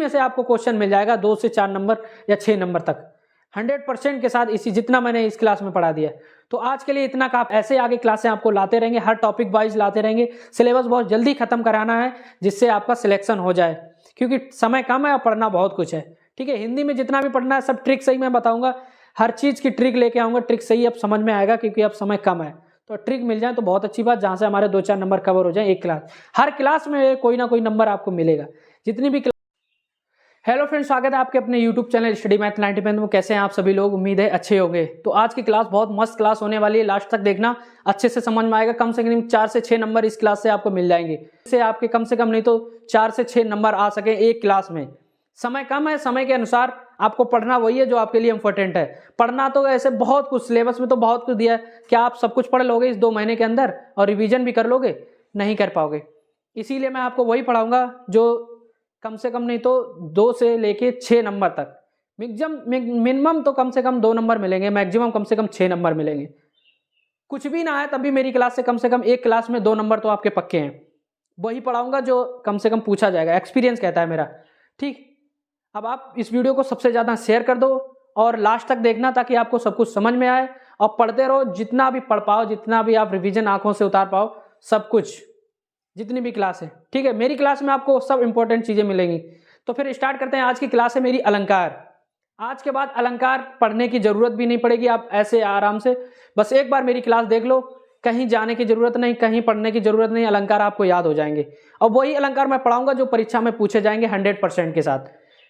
में से आपको क्वेश्चन मिल जाएगा 2 से 4 नंबर या 6 नंबर तक 100% के साथ, इसी जितना मैंने इस क्लास में पढ़ा दिया। तो आज के लिए इतना का, ऐसे आगे क्लासें आपको लाते रहेंगे, हर टॉपिक वाइज लाते रहेंगे। सिलेबस बहुत जल्दी खत्म कराना है जिससे आपका सिलेक्शन हो जाए, क्योंकि समय कम है और पढ़ना बहुत कुछ है। ठीक है, हिंदी में जितना भी पढ़ना है सब ट्रिक सही मैं बताऊंगा, हर चीज की ट्रिक लेके आऊंगा, ट्रिक सही अब समझ में आएगा क्योंकि अब समय कम है। तो ट्रिक मिल जाए तो बहुत अच्छी बात, जहां से हमारे 2-4 नंबर कवर हो जाए एक क्लास। हर क्लास में कोई ना कोई नंबर आपको मिलेगा जितनी भी। हेलो फ्रेंड्स, स्वागत है आपके अपने यूट्यूब चैनल स्टडी मैथ 90 में। कैसे हैं आप सभी लोग? उम्मीद है अच्छे होंगे। तो आज की क्लास बहुत मस्त क्लास होने वाली है, लास्ट तक देखना, अच्छे से समझ में आएगा। कम से कम 4 से 6 नंबर इस क्लास से आपको मिल जाएंगे। इससे आपके कम से कम नहीं तो 4 से 6 नंबर आ सके एक क्लास में। समय कम है, समय के अनुसार आपको पढ़ना वही है जो आपके लिए इंपॉर्टेंट है। पढ़ना तो ऐसे बहुत कुछ, सिलेबस में तो बहुत कुछ दिया है। क्या आप सब कुछ पढ़ लोगे इस 2 महीने के अंदर और रिवीजन भी कर लोगे? नहीं कर पाओगे। इसीलिए मैं आपको वही पढ़ाऊंगा जो कम से कम नहीं तो 2 से लेके 6 नंबर तक, मिनिमम तो कम से कम 2 नंबर मिलेंगे, मैक्सिमम कम से कम 6 नंबर मिलेंगे। कुछ भी ना है तब भी मेरी क्लास से कम से कम एक क्लास में 2 नंबर तो आपके पक्के हैं। वही पढ़ाऊंगा जो कम से कम पूछा जाएगा, एक्सपीरियंस कहता है मेरा। ठीक, अब आप इस वीडियो को सबसे ज़्यादा शेयर कर दो और लास्ट तक देखना ताकि आपको सब कुछ समझ में आए, और पढ़ते रहो जितना भी पढ़ पाओ, जितना भी आप रिवीजन आंखों से उतार पाओ, सब कुछ, जितनी भी क्लास है। ठीक है, मेरी क्लास में आपको सब इंपॉर्टेंट चीजें मिलेंगी। तो फिर स्टार्ट करते हैं। आज की क्लास है मेरी अलंकार। आज के बाद अलंकार पढ़ने की जरूरत भी नहीं पड़ेगी, आप ऐसे आराम से बस एक बार मेरी क्लास देख लो, कहीं जाने की जरूरत नहीं, कहीं पढ़ने की जरूरत नहीं, अलंकार आपको याद हो जाएंगे। और वही अलंकार मैं पढ़ाऊंगा जो परीक्षा में पूछे जाएंगे 100% के साथ।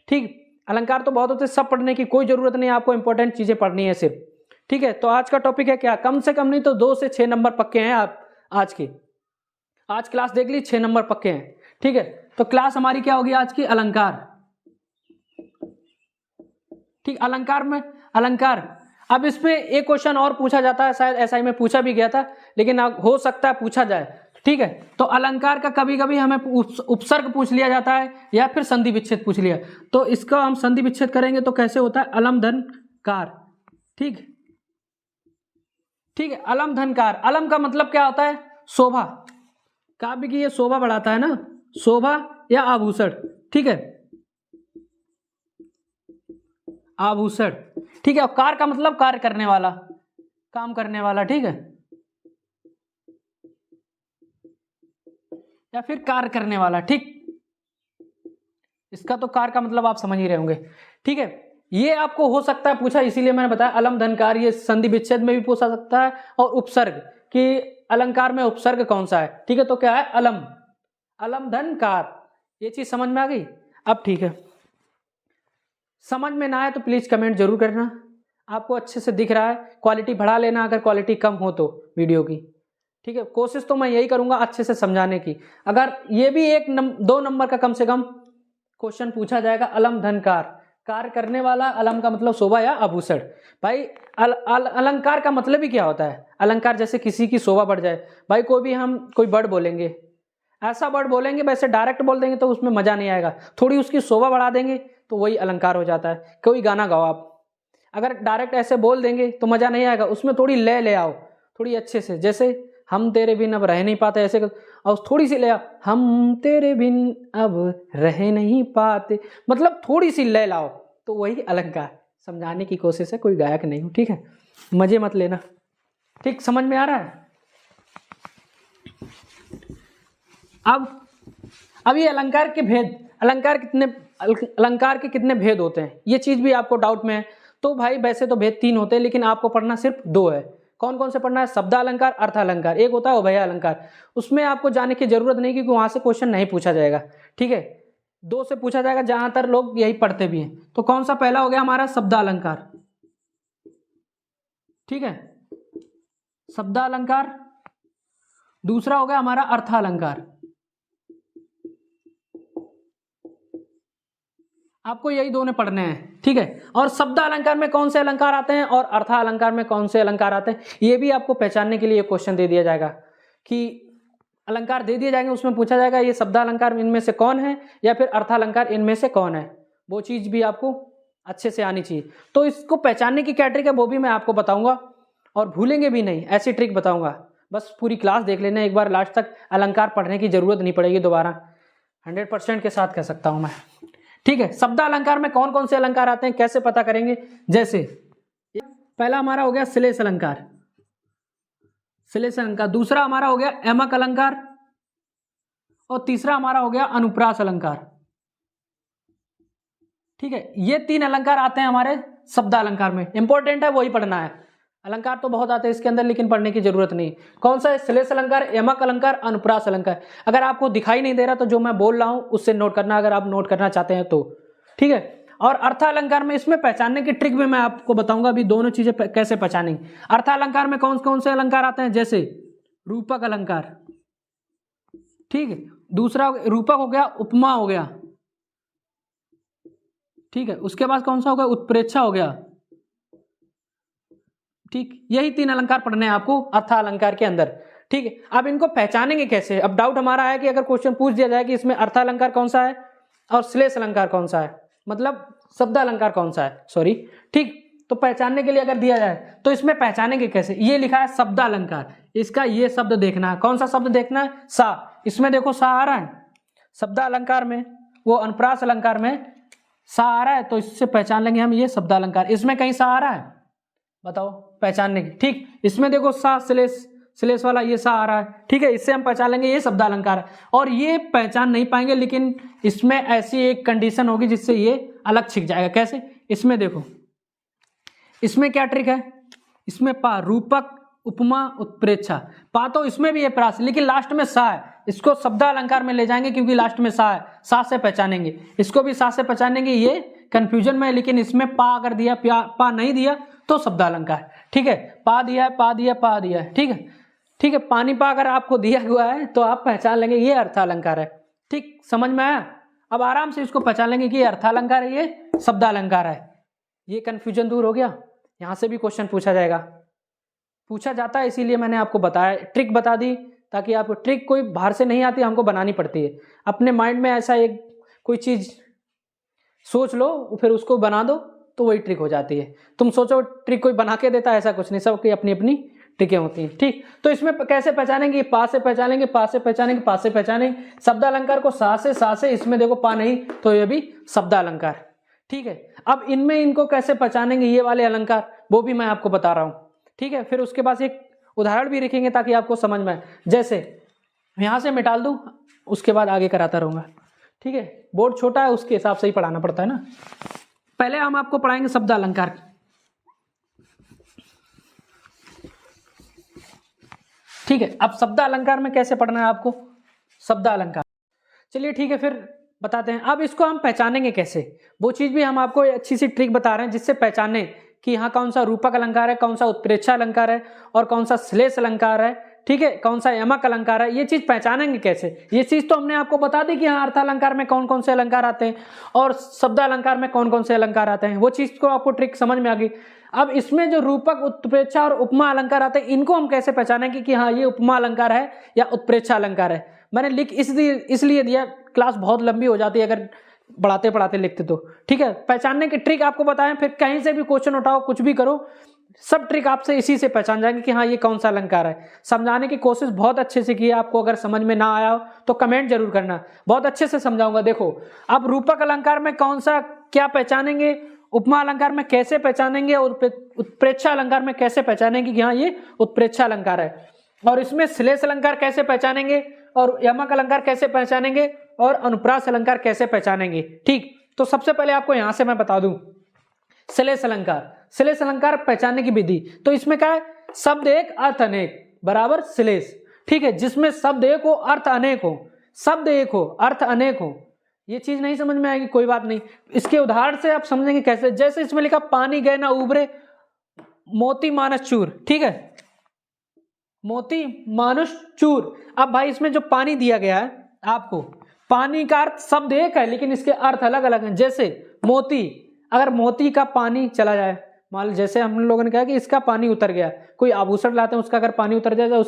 ठीक, अलंकार तो बहुत होते, सब पढ़ने की कोई जरूरत नहीं, आपको इंपॉर्टेंट चीजें पढ़नी है सिर्फ। ठीक है, तो आज का टॉपिक है क्या, कम से कम नहीं तो 2 से 6 नंबर पक्के हैं आप आज की। आज क्लास देख ली, 6 नंबर पक्के हैं। ठीक है, तो क्लास हमारी क्या होगी आज की, अलंकार। ठीक, अलंकार में अलंकार, अब इसमें एक क्वेश्चन और पूछा जाता है, शायद एसआई में पूछा भी गया था, लेकिन अब हो सकता है पूछा जाए। ठीक है, तो अलंकार का कभी कभी हमें उपसर्ग पूछ लिया जाता है या फिर संधि विच्छेद पूछ लिया, तो इसका हम संधि विच्छेद करेंगे तो कैसे होता है, अलम धन कार। ठीक ठीक है, अलम धन कार। अलम का मतलब क्या होता है, शोभा। काव्य की ये शोभा बढ़ाता है ना, शोभा या आभूषण। ठीक है, आभूषण। ठीक है, और कार का मतलब कार्य करने वाला, काम करने वाला। ठीक है, या फिर कार्य करने वाला। ठीक, इसका तो कार का मतलब आप समझ ही रहे होंगे। ठीक है, ये आपको हो सकता है पूछा, इसीलिए मैंने बताया अलम धनकार। ये संधि विच्छेद में भी पूछा सकता है, और उपसर्ग कि अलंकार में उपसर्ग कौन सा है। ठीक है, तो क्या है, अलम, अलम धनकार। ये चीज समझ में आ गई? अब ठीक है, समझ में ना आए तो प्लीज कमेंट जरूर करना। आपको अच्छे से दिख रहा है, क्वालिटी बढ़ा लेना अगर क्वालिटी कम हो तो वीडियो की। ठीक है, कोशिश तो मैं यही करूंगा अच्छे से समझाने की। अगर ये भी 2 नंबर का कम से कम क्वेश्चन पूछा जाएगा, अलम धनकार, कार्य करने वाला, अलम का मतलब शोभा या आभूषण। भाई अलंकार का मतलब ही क्या होता है, अलंकार जैसे किसी की शोभा बढ़ जाए। भाई कोई भी हम कोई वर्ड बोलेंगे, ऐसा वर्ड बोलेंगे, वैसे डायरेक्ट बोल देंगे तो उसमें मजा नहीं आएगा, थोड़ी उसकी शोभा बढ़ा देंगे तो वही अलंकार हो जाता है। कोई गाना गाओ आप, अगर डायरेक्ट ऐसे बोल देंगे तो मजा नहीं आएगा, उसमें थोड़ी लय ले आओ, थोड़ी अच्छे से, जैसे हम तेरे बिन अब रह नहीं पाते ऐसे, और थोड़ी सी ले आओ, हम तेरे बिन अब रह नहीं पाते, मतलब थोड़ी सी लय लाओ, तो वही अलंकार। समझाने की कोशिश है, कोई गायक नहीं हूं। ठीक है, मजे मत लेना। ठीक, समझ में आ रहा है? अब ये अलंकार के भेद, अलंकार के कितने भेद होते हैं, ये चीज भी आपको डाउट में है। तो भाई वैसे तो भेद 3 होते हैं, लेकिन आपको पढ़ना सिर्फ 2 है। कौन कौन से पढ़ना है, शब्दालंकार, अर्थालंकार। एक होता है उभय अलंकार, उसमें आपको जाने की जरूरत नहीं क्योंकि वहां से क्वेश्चन नहीं पूछा जाएगा। ठीक है, 2 से पूछा जाएगा, जहां तक लोग यही पढ़ते भी हैं। तो कौन सा पहला हो गया हमारा, शब्दालंकार। ठीक है, शब्दालंकार। दूसरा हो गया हमारा अर्थालंकार। आपको यही दोनों पढ़ने हैं। ठीक है, और शब्द अलंकार में कौन से अलंकार आते हैं और अर्थालंकार में कौन से अलंकार आते हैं, ये भी आपको पहचानने के लिए क्वेश्चन दे दिया जाएगा कि अलंकार दे दिए जाएंगे, उसमें पूछा जाएगा ये शब्द अलंकार इनमें से कौन है या फिर अर्थालंकार इनमें से कौन है। वो चीज भी आपको अच्छे से आनी चाहिए। तो इसको पहचानने की क्या ट्रिक है वो भी मैं आपको बताऊंगा, और भूलेंगे भी नहीं, ऐसी ट्रिक बताऊंगा। बस पूरी क्लास देख लेना एक बार लास्ट तक, अलंकार पढ़ने की जरूरत नहीं पड़ेगी दोबारा, 100% के साथ कह सकता हूं मैं। ठीक है, शब्द अलंकार में कौन कौन से अलंकार आते हैं कैसे पता करेंगे? जैसे पहला हमारा हो गया श्लेष अलंकार, श्लेष अलंकार, दूसरा हमारा हो गया यमक अलंकार, और तीसरा हमारा हो गया अनुप्रास अलंकार। ठीक है, ये 3 अलंकार आते हैं हमारे शब्द अलंकार में। इंपॉर्टेंट है, वही पढ़ना है। अलंकार तो बहुत आते हैं इसके अंदर, लेकिन पढ़ने की जरूरत नहीं। कौन सा है? श्लेष अलंकार, यमक अलंकार, अनुप्रास अलंकार। अगर आपको दिखाई नहीं दे रहा तो जो मैं बोल रहा हूं उससे नोट करना, अगर आप नोट करना चाहते हैं तो। ठीक है, और अर्थ अलंकार में इसमें पहचानने की ट्रिक भी मैं आपको बताऊंगा अभी, दोनों चीजें कैसे पहचानेंगे। अर्थ अलंकार में कौन कौन से अलंकार आते हैं? जैसे रूपक अलंकार, ठीक है, दूसरा रूपक हो गया, उपमा हो गया, ठीक है, उसके बाद कौन सा हो गया? उत्प्रेक्षा हो गया। ठीक, यही 3 अलंकार पढ़ने हैं आपको अर्थ अलंकार के अंदर। ठीक है, अब इनको पहचानेंगे कैसे? अब डाउट हमारा है कि अगर क्वेश्चन पूछ दिया जाए कि इसमें अर्थ अलंकार कौन सा है और श्लेष अलंकार कौन सा है, मतलब शब्द अलंकार कौन सा है, सॉरी। ठीक, तो पहचानने के लिए अगर दिया जाए तो इसमें पहचानेंगे कैसे? ये लिखा है शब्द अलंकार, इसका ये शब्द देखना है। कौन सा शब्द देखना है? सा। इसमें देखो सा आ रहा है शब्द अलंकार में, वो अनुप्रास अलंकार में सा आ रहा है, तो इससे पहचान लेंगे हम ये शब्द अलंकार। इसमें कहीं सा आ रहा है? बताओ, पहचानने की। ठीक, इसमें देखो सा श्लेष, श्लेष वाला ये सा आ रहा है। ठीक है, इससे हम पहचान लेंगे ये शब्द अलंकार है। और ये पहचान नहीं पाएंगे, लेकिन इसमें ऐसी एक कंडीशन होगी जिससे ये अलग छिप जाएगा। कैसे? इसमें देखो, इसमें क्या ट्रिक है? इसमें पा, रूपक, उपमा, उत्प्रेक्षा। पा तो इसमें भी है प्रास, लेकिन लास्ट में सा है, इसको शब्द अलंकार में ले जाएंगे क्योंकि लास्ट में सा है, सा से पहचानेंगे। इसको भी सा से पहचानेंगे, ये कंफ्यूजन में है, लेकिन इसमें पा अगर दिया, पा नहीं दिया तो शब्द अलंकार। ठीक है, पा दिया है, पा दिया, पा दिया है। ठीक है, ठीक है, पानी पा अगर आपको दिया हुआ है तो आप पहचान लेंगे ये अर्थ अलंकार है। ठीक, समझ में आया? अब आराम से इसको पहचान लेंगे कि ये अर्थ अलंकार है, ये शब्द अलंकार है। ये कंफ्यूजन दूर हो गया। यहां से भी क्वेश्चन पूछा जाएगा, पूछा जाता है, इसीलिए मैंने आपको बताया, ट्रिक बता दी, ताकि आपको ट्रिक कोई बाहर से नहीं आती, हमको बनानी पड़ती है। अपने माइंड में ऐसा एक कोई चीज सोच लो, फिर उसको बना दो, तो वही ट्रिक हो जाती है। तुम सोचो ट्रिक कोई बना के देता है, ऐसा कुछ नहीं, सबकी अपनी अपनी ट्रिकें होती हैं। ठीक, तो इसमें कैसे पहचानेंगे? पा से पहचानेंगे, पा से पहचानेंगे, पा से पहचानेंगे। शब्द अलंकार को सा से, इसमें देखो पा नहीं तो ये भी शब्द अलंकार। ठीक है, अब इनमें इनको कैसे पहचानेंगे ये वाले अलंकार, वो भी मैं आपको बता रहा हूं। ठीक है, फिर उसके बाद एक उदाहरण भी लिखेंगे ताकि आपको समझ में आए। जैसे यहां से मिटाल दूं, उसके बाद आगे कराता रहूंगा। ठीक है, बोर्ड छोटा है, उसके हिसाब से ही पढ़ाना पड़ता है ना। पहले हम आपको पढ़ाएंगे शब्द अलंकार। ठीक है, अब शब्द अलंकार में कैसे पढ़ना है आपको? शब्द अलंकार, चलिए ठीक है, फिर बताते हैं। अब इसको हम पहचानेंगे कैसे, वो चीज भी हम आपको अच्छी सी ट्रिक बता रहे हैं जिससे पहचाने कि यहाँ कौन सा रूपक अलंकार है, कौन सा उत्प्रेक्षा अलंकार है, और कौन सा श्लेष अलंकार है। ठीक है, कौन सा यमक अलंकार है, ये चीज पहचानेंगे कैसे? ये चीज तो हमने आपको बता दी कि हाँ अर्थ अलंकार में कौन कौन से अलंकार आते हैं और शब्द अलंकार में कौन कौन से अलंकार आते हैं, वो चीज को आपको ट्रिक समझ में आ गई। अब इसमें जो रूपक, उत्प्रेक्षा और उपमा अलंकार आते हैं, इनको हम कैसे पहचानेंगे कि हाँ ये उपमा अलंकार है या उत्प्रेक्षा अलंकार है? मैंने लिख इसलिए दिया, क्लास बहुत लंबी हो जाती है अगर पढ़ाते पढ़ाते लिखते तो। ठीक है, पहचानने की ट्रिक आपको बताएं, फिर कहीं से भी क्वेश्चन उठाओ, कुछ भी करो, सब ट्रिक आपसे इसी से पहचान जाएंगे कि हाँ ये कौन सा अलंकार है। समझाने की कोशिश बहुत अच्छे से की है। आपको अगर समझ में ना आया हो तो कमेंट जरूर करना, बहुत अच्छे से समझाऊंगा। देखो, अब रूपक अलंकार में कौन सा क्या पहचानेंगे, उपमा अलंकार में कैसे पहचानेंगे, और उत्प्रेक्षा अलंकार में कैसे पहचानेंगे कि हाँ ये उत्प्रेक्षा अलंकार है, और इसमें श्लेष अलंकार कैसे पहचानेंगे, और यमक अलंकार कैसे पहचानेंगे, और अनुप्रास अलंकार कैसे पहचानेंगे। ठीक, तो सबसे पहले आपको यहां से मैं बता दूं श्लेष अलंकार। श्लेष अलंकार पहचानने की विधि, तो इसमें क्या है? शब्द एक अर्थ अनेक बराबर श्लेष। ठीक है, जिसमें शब्द एक हो अर्थ अनेक हो, शब्द एक हो अर्थ अनेक हो। ये चीज नहीं समझ में आएगी, कोई बात नहीं, इसके उदाहरण से आप समझेंगे कैसे। जैसे इसमें लिखा पानी गए ना उबरे, मोती मानस चूर। ठीक है, मोती मानुष चूर। अब भाई इसमें जो पानी दिया गया है आपको, पानी का अर्थ शब्द एक है लेकिन इसके अर्थ अलग अलग हैं। जैसे मोती, अगर मोती का पानी चला जाए, मान लो जैसे हम लोगों ने कहा कि इसका पानी उतर गया, कोई आभूषण लाते हैं उसका अगर पानी उतर जाए तो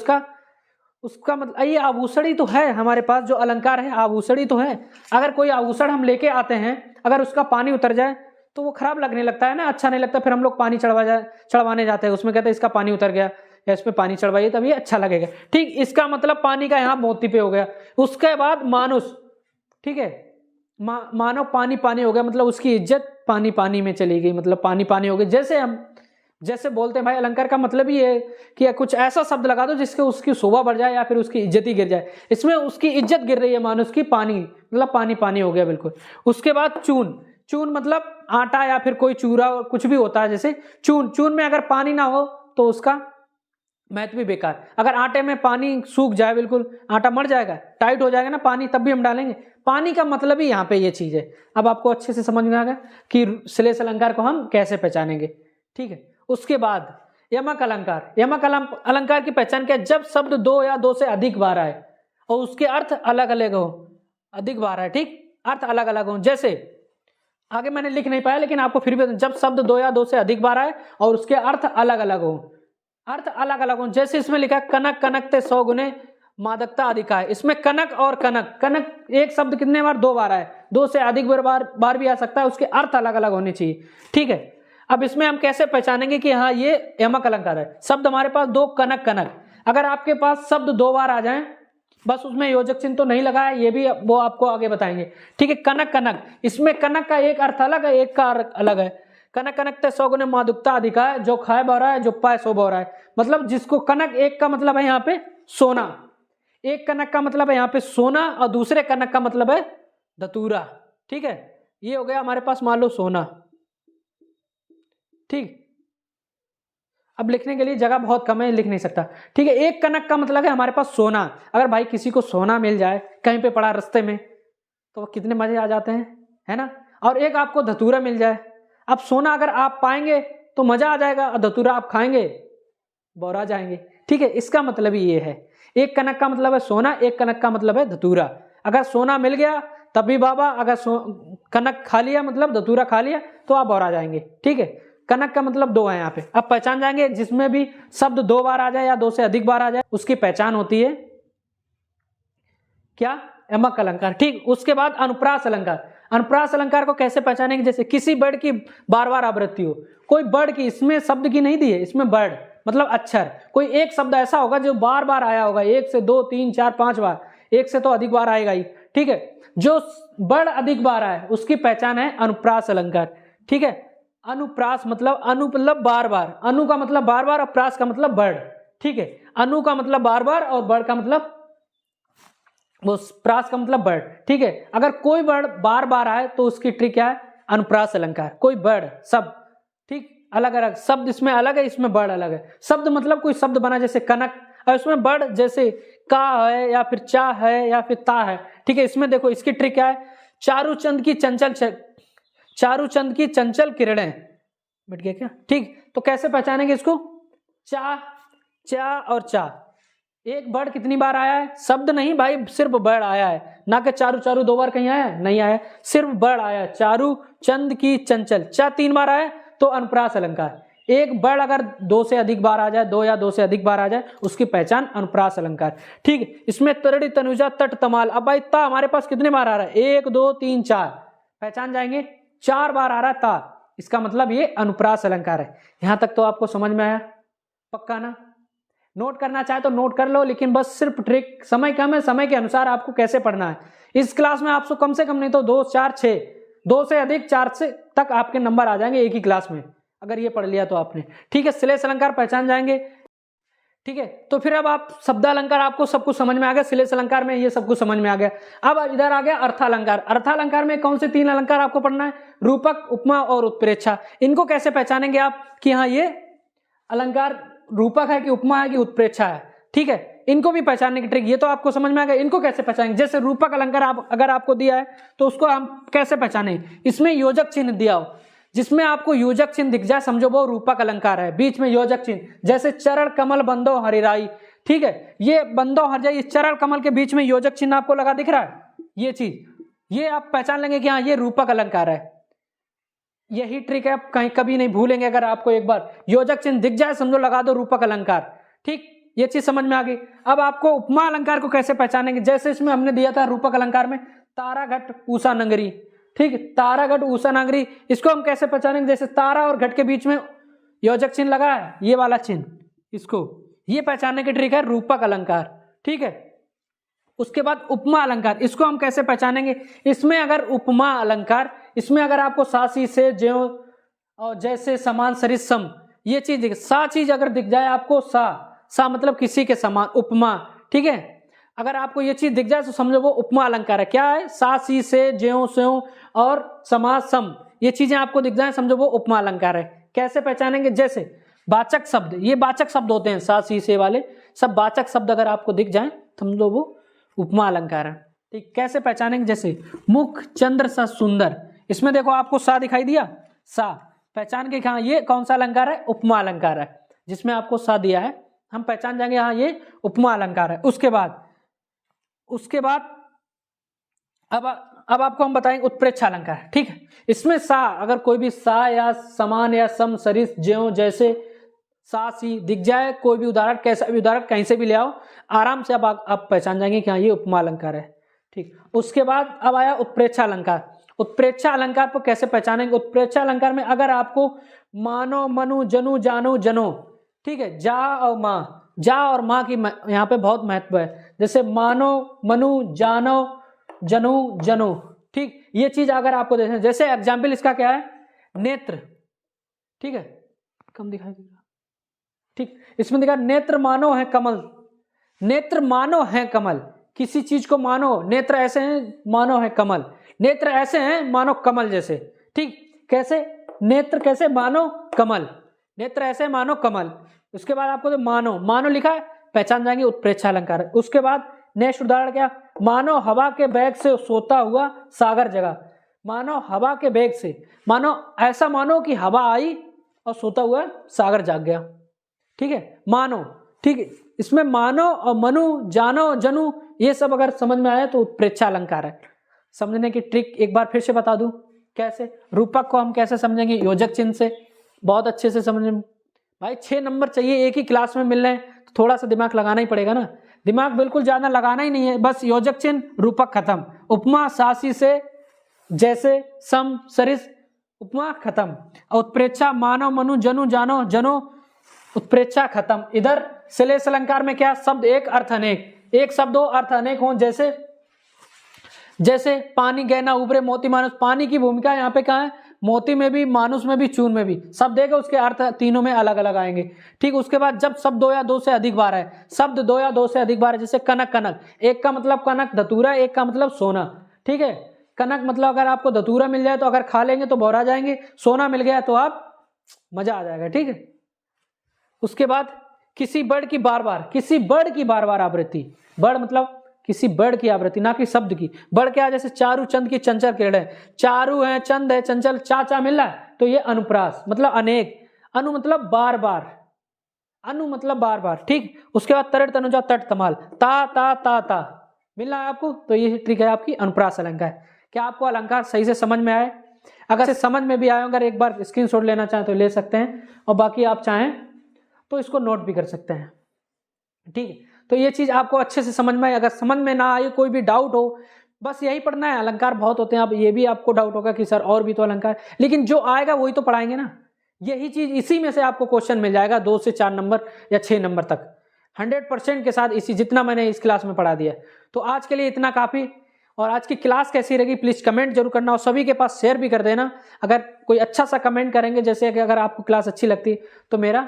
उसका मतलब ये आभूषण ही तो है, हमारे पास जो अलंकार है आभूषण ही तो है। अगर कोई आभूषण हम लेके आते हैं, अगर उसका पानी उतर जाए तो वो खराब लगने लगता है ना, अच्छा नहीं लगता। फिर हम लोग पानी चढ़वाने जाते हैं, उसमें कहते हैं इसका पानी उतर गया या इसमें पानी चढ़वाइए तभी अच्छा लगेगा। ठीक, इसका मतलब पानी का यहाँ मोती पे हो गया। उसके बाद मानुष, ठीक है, मानो पानी पानी हो गया, मतलब उसकी इज्जत पानी पानी में चली गई, मतलब पानी पानी हो गई। जैसे हम जैसे बोलते हैं भाई, अलंकार का मतलब ये है कि कुछ ऐसा शब्द लगा दो जिसके उसकी शोभा बढ़ जाए या फिर उसकी इज्जत ही गिर जाए। इसमें उसकी इज्जत गिर रही है, मानो उसकी पानी, मतलब पानी पानी हो गया बिल्कुल। उसके बाद चून, चून मतलब आटा या फिर कोई चूरा कुछ भी होता है, जैसे चून, चून में अगर पानी ना हो तो उसका महत्व भी बेकार। अगर आटे में पानी सूख जाए, बिल्कुल आटा मर जाएगा, टाइट हो जाएगा ना पानी, तब भी हम डालेंगे। पानी का मतलब ही यहाँ पे ये चीज है। अब आपको अच्छे से समझ में आ गया कि श्लेष अलंकार को हम कैसे पहचानेंगे, ठीक है। उसके बाद यमक अलंकार। यमक अलंकार की पहचान क्या है? जब शब्द दो या दो से अधिक बार आए और उसके अर्थ अलग अलग हो, अधिक बार आए, ठीक, अर्थ अलग अलग हो। जैसे आगे मैंने लिख नहीं पाया, लेकिन आपको फिर भी, जब शब्द दो या दो से अधिक बार आए और उसके अर्थ अलग अलग हो, अर्थ अलग अलग हो। जैसे इसमें लिखा है कनक कनक ते 100 गुने मादकता अधिक है। इसमें कनक और कनक, कनक एक शब्द कितने बार? 2 बार आए, 2 से अधिक बार भी आ सकता है, उसके अर्थ अलग अलग होने चाहिए, ठीक है। अब इसमें हम कैसे पहचानेंगे कि हाँ ये यमक अलंकार है? शब्द हमारे पास दो, कनक कनक, अगर आपके पास शब्द 2 बार आ जाए, बस उसमें योजक चिन्ह तो नहीं लगा है, ये भी वो आपको आगे बताएंगे, ठीक है। कनक कनक, इसमें कनक का एक अर्थ अलग है, एक का अर्थ अलग है। कनक कनक ते 100 गुने मादुकता अधिक है, जो खाए बह रहा है, जो पाए सो बह रहा है। मतलब जिसको कनक, एक का मतलब है यहाँ पे सोना, एक कनक का मतलब है यहाँ पे सोना, और दूसरे कनक का मतलब है धतूरा, ठीक है। ये हो गया हमारे पास मान लो सोना, ठीक। अब लिखने के लिए जगह बहुत कम है, लिख नहीं सकता, ठीक है। एक कनक का मतलब है हमारे पास सोना। अगर भाई किसी को सोना मिल जाए कहीं पे पड़ा रास्ते में, तो कितने मजे आ जाते हैं, है ना। और एक आपको धतूरा मिल जाए, अब सोना अगर आप पाएंगे तो मजा आ जाएगा, और धतूरा आप खाएंगे बौरा जाएंगे, ठीक है। इसका मतलब ही ये है, एक कनक का मतलब है सोना, एक कनक का मतलब है धतूरा। अगर सोना मिल गया तब भी बाबा, अगर कनक खा लिया मतलब धतूरा खा लिया तो आप बौरा जाएंगे, ठीक है। कनक का मतलब 2 है यहाँ पे। अब पहचान जाएंगे, जिसमें भी शब्द 2 बार आ जाए या 2 से अधिक बार आ जाए, उसकी पहचान होती है क्या? यमक अलंकार, ठीक। उसके बाद अनुप्रास अलंकार। अनुप्रास अलंकार को कैसे पहचानेंगे? जैसे किसी वर्ड की बार बार आवृत्ति हो, कोई वर्ड की, इसमें शब्द की नहीं दी है, इसमें वर्ड मतलब अक्षर, कोई एक शब्द ऐसा होगा जो बार बार आया होगा, 1 से 2 3 4 5 बार, 1 से तो अधिक बार आएगा ही, ठीक है। जो वर्ड अधिक बार आए उसकी पहचान है अनुप्रास अलंकार, ठीक है। अनुप्रास मतलब, अनु मतलब बार बार, अनु का मतलब बार बार और प्रास का मतलब वर्ड, ठीक है। अनु का मतलब बार बार और वर्ड का मतलब, वो प्रास का मतलब वर्ड, ठीक है। अगर कोई वर्ड बार बार आए तो उसकी ट्रिक क्या है? अनुप्रास अलंकार। कोई वर्ड शब्द, ठीक, अलग अलग शब्द इसमें अलग है, इसमें वर्ड अलग है। शब्द मतलब कोई शब्द बना जैसे कनक, और इसमें वर्ड जैसे का है या फिर चा है या फिर ता है, ठीक है। इसमें देखो इसकी ट्रिक क्या है? चारूचंद की चंचल किरणें, मिट गया क्या, ठीक। तो कैसे पहचानेंगे इसको? चा और चा, एक वर्ड कितनी बार आया है? शब्द नहीं भाई, सिर्फ वर्ड आया है, ना कि चारू चारू 2 बार कहीं आया है, नहीं आया, सिर्फ वर्ड आया है। चारू चंद की चंचल, चा 3 बार आया तो अनुप्रास अलंकार। एक वर्ड अगर 2 से अधिक बार आ जाए, 2 या 2 से अधिक बार आ जाए, उसकी पहचान अनुप्रास अलंकार, ठीक। इसमें तरड़ी तनुजा तट तमाल, अब भाई ता हमारे पास कितने बार आ रहा है? 1 2 3 4, पहचान जाएंगे 4 बार आ रहा है ता, इसका मतलब ये अनुप्रास अलंकार है। यहां तक तो आपको समझ में आया? पक्का ना? नोट करना चाहे तो नोट कर लो, लेकिन बस सिर्फ ट्रिक, समय कम है, समय के अनुसार आपको कैसे पढ़ना है। इस क्लास में आपको कम से कम नहीं तो 2 4 6, 2 से अधिक 4 से तक आपके नंबर आ जाएंगे एक ही क्लास में, अगर ये पढ़ लिया तो आपने, ठीक है। श्लेष अलंकार पहचान जाएंगे, ठीक है। तो फिर अब आप शब्दालंकार, आपको सब कुछ समझ में आ गया, श्लेष अलंकार में ये सब कुछ समझ में आ गया। अब इधर आ गया अर्थालंकार। अर्थालंकार में कौन से 3 अलंकार आपको पढ़ना है? रूपक, उपमा और उत्प्रेक्षा। इनको कैसे पहचानेंगे आप कि हाँ ये अलंकार रूपक है कि उपमा है कि उत्प्रेक्षा है, ठीक है। इनको भी पहचानने की ट्रिक, ये तो आपको समझ में आ गया। इनको कैसे पहचानेंगे? जैसे रूपक अलंकार अगर आपको दिया है तो उसको हम कैसे पहचाने? इसमें योजक चिन्ह दिया हो, जिसमें आपको योजक चिन्ह दिख जाए, समझो वो रूपक अलंकार है। बीच में योजक चिन्ह, जैसे चरण कमल बंदो हरिराई, ठीक है। ये बंदो हरिराई, चरण कमल के बीच में योजक चिन्ह आपको लगा दिख रहा है, ये चीज, ये आप पहचान लेंगे कि हाँ ये रूपक अलंकार है। यही ट्रिक है, आप कहीं कभी नहीं भूलेंगे। अगर आपको एक बार योजक चिन्ह दिख जाए, समझो लगा दो रूपक अलंकार, ठीक। ये चीज समझ में आ गई। अब आपको उपमा अलंकार को कैसे पहचानेंगे? जैसे इसमें हमने दिया था रूपक अलंकार में ताराघट उषा नगरी, ठीक, ताराघट उषा नगरी, इसको हम कैसे पहचानेंगे? जैसे तारा और घट के बीच में योजक चिन्ह लगा है, ये वाला चिन्ह, इसको, ये पहचानने की ट्रिक है रूपक अलंकार, ठीक है। उसके बाद उपमा अलंकार, इसको हम कैसे पहचानेंगे? इसमें अगर उपमा अलंकार, इसमें अगर आपको सा सी से ज्यों और जैसे समान सरिस सम ये चीज दिखे, सा चीज अगर दिख जाए आपको, सा मतलब किसी के समान, उपमा, ठीक है। अगर आपको ये चीज दिख जाए तो समझो वो उपमा अलंकार है। क्या है? सा सी से ज्यों स्यों और समास सम, ये चीजें आपको दिख जाए समझो वो उपमा अलंकार है। कैसे पहचानेंगे? जैसे वाचक शब्द, ये वाचक शब्द होते हैं, सा सी से वाले सब वाचक शब्द अगर आपको दिख जाए समझो वो उपमा अलंकार है। ठीक, कैसे पहचानेंगे? जैसे मुख चंद्र सा सुंदर, इसमें देखो आपको सा दिखाई दिया, सा पहचान के हाँ ये कौन सा अलंकार है? उपमा अलंकार है। जिसमें आपको सा दिया है हम पहचान जाएंगे हाँ ये उपमा अलंकार है। उसके बाद अब आपको हम बताएंगे उत्प्रेक्षा अलंकार। ठीक है, इसमें सा अगर कोई भी सा या समान या सम सरिस ज्यों जैसे सा सी दिख जाए, कोई भी उदाहरण, कैसा भी उदाहरण कहीं से भी ले आओ, आराम से अब आप पहचान जाएंगे कि हाँ ये उपमा अलंकार है। ठीक, उसके बाद अब आया उत्प्रेक्षा अलंकार। उत्प्रेक्षा अलंकार को कैसे पहचानेंगे? उत्प्रेक्षा अलंकार में अगर आपको मानो मनु जनु जानो जनो, ठीक है, जा और माँ, जा और माँ की यहाँ पे बहुत महत्व है। जैसे मानो मनु जानो जनु जनो, ठीक, ये चीज अगर आपको देखें, जैसे एग्जाम्पल इसका क्या है? नेत्र, ठीक है, कम दिखाई दे रहा, ठीक, इसमें दिखा नेत्र मानो है कमल, नेत्र मानो है कमल, किसी चीज को मानो, नेत्र ऐसे हैं मानो है कमल, नेत्र ऐसे हैं मानो कमल जैसे। ठीक, कैसे? नेत्र कैसे? मानो कमल, नेत्र ऐसे मानो कमल। उसके बाद आपको तो मानो लिखा है, पहचान जाएंगे उत्प्रेक्षा अलंकार है। उसके बाद नेक्स्ट उदाहरण क्या? मानो हवा के वेग से सोता हुआ सागर जगा, मानो हवा के वेग से, मानो ऐसा मानो कि हवा आई और सोता हुआ सागर जाग गया। ठीक है, मानो, ठीक है, इसमें मानो और मनु जानो जनु ये सब अगर समझ में आया तो उत्प्रेक्षा अलंकार है। समझने की ट्रिक एक बार फिर से बता दूं, कैसे? रूपक को हम कैसे समझेंगे? योजक चिन्ह से, बहुत अच्छे से समझ में। भाई 6 नंबर चाहिए, एक ही क्लास में मिल रहे हैं तो थोड़ा सा दिमाग लगाना ही पड़ेगा ना। दिमाग बिल्कुल ज्यादा लगाना ही नहीं है, बस योजक चिन्ह रूपक खत्म, उपमा सासी से जैसे सम सरिस उपमा खत्म, उत्प्रेक्षा मानो मनु जनु जानो जनो उत्प्रेक्षा खत्म। इधर श्लेष अलंकार में क्या? शब्द एक अर्थ अनेक, एक शब्द हो अर्थ अनेक हो। जैसे पानी गहना उभरे मोती मानुष, पानी की भूमिका यहाँ पे कहाँ है? मोती में भी, मानुष में भी, चून में भी। शब्द देगा उसके अर्थ तीनों में अलग अलग आएंगे। ठीक, उसके बाद जब शब्द 2 या 2 से अधिक बार है, शब्द 2 या 2 से अधिक बार है, जैसे कनक, कनक एक का मतलब कनक धतूरा, एक का मतलब सोना। ठीक है, कनक मतलब अगर आपको धतूरा मिल जाए तो अगर खा लेंगे तो बौरा जाएंगे, सोना मिल गया तो आप मजा आ जाएगा। ठीक है, उसके बाद किसी बर्ड की बार बार, किसी बर्ड की बार बार आवृत्ति, बर्ड मतलब किसी बर्ड की आवृत्ति, ना कि शब्द की। बर्ड क्या? जैसे चारू चंद की चंचल किरण है, चारू है, चंद है, चंचल, चा मिल रहा है तो ये अनुप्रास मतलब अनेक, अनु मतलब बार बार, अनु मतलब बार बार। ठीक, उसके बाद तरण तनुजा तट तमाल, ता मिल रहा है आपको, तो ये ट्रिक है आपकी अनुप्रास अलंकार। क्या आपको अलंकार सही से समझ में आए? अगर समझ में भी आए, अगर एक बार स्क्रीनशॉट लेना चाहें तो ले सकते हैं, और बाकी आप चाहें तो इसको नोट भी कर सकते हैं। ठीक है, तो ये चीज आपको अच्छे से समझ में आए। अगर समझ में ना आए, कोई भी डाउट हो, बस यही पढ़ना है। अलंकार बहुत होते हैं, अब ये भी आपको डाउट होगा कि सर और भी तो अलंकार, लेकिन जो आएगा वही तो पढ़ाएंगे ना। यही चीज, इसी में से आपको क्वेश्चन मिल जाएगा 2 से 4 नंबर या 6 नंबर तक 100% के साथ, इसी जितना मैंने इस क्लास में पढ़ा दिया। तो आज के लिए इतना काफी। और आज की क्लास कैसी लगी प्लीज कमेंट जरूर करना, और सभी के पास शेयर भी कर देना। अगर कोई अच्छा सा कमेंट करेंगे, जैसे कि अगर आपको क्लास अच्छी लगती है तो मेरा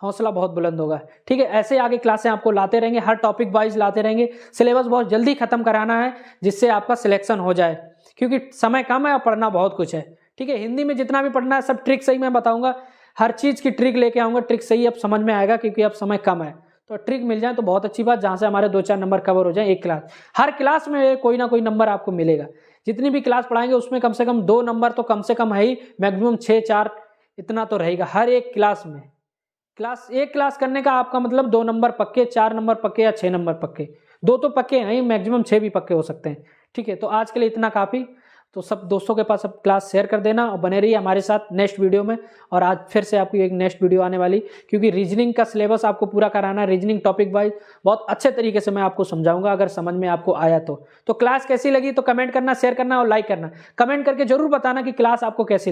हौसला बहुत बुलंद होगा। ठीक है, ऐसे आगे क्लासें आपको लाते रहेंगे, हर टॉपिक वाइज लाते रहेंगे। सिलेबस बहुत जल्दी खत्म कराना है जिससे आपका सिलेक्शन हो जाए, क्योंकि समय कम है और पढ़ना बहुत कुछ है। ठीक है, हिंदी में जितना भी पढ़ना है सब ट्रिक सही मैं बताऊंगा, हर चीज की ट्रिक लेके आऊंगा, ट्रिक सही अब समझ में आएगा, क्योंकि अब समय कम है। तो ट्रिक मिल जाए तो बहुत अच्छी बात, जहां से हमारे 2-4 नंबर कवर हो जाए एक क्लास। हर क्लास में कोई ना कोई नंबर आपको मिलेगा। जितनी भी क्लास पढ़ाएंगे उसमें कम से कम 2 नंबर तो कम से कम है ही, मैक्सिमम 6-4 इतना तो रहेगा हर एक क्लास में। एक क्लास करने का आपका मतलब 2 नंबर पक्के, 4 नंबर पक्के या 6 नंबर पक्के, 2 तो पक्के हैं, मैक्सिमम 6 भी पक्के हो सकते हैं। ठीक है, तो आज के लिए इतना काफी। तो सब दोस्तों के पास सब क्लास शेयर कर देना, और बने रहिए हमारे साथ नेक्स्ट वीडियो में। और आज फिर से आपकी एक नेक्स्ट वीडियो आने वाली, क्योंकि रीजनिंग का सिलेबस आपको पूरा कराना है। रीजनिंग टॉपिक वाइज बहुत अच्छे तरीके से मैं आपको समझाऊंगा, अगर समझ में आपको आया तो क्लास कैसी लगी तो कमेंट करना, शेयर करना और लाइक करना। कमेंट करके जरूर बताना कि क्लास आपको कैसी लगी।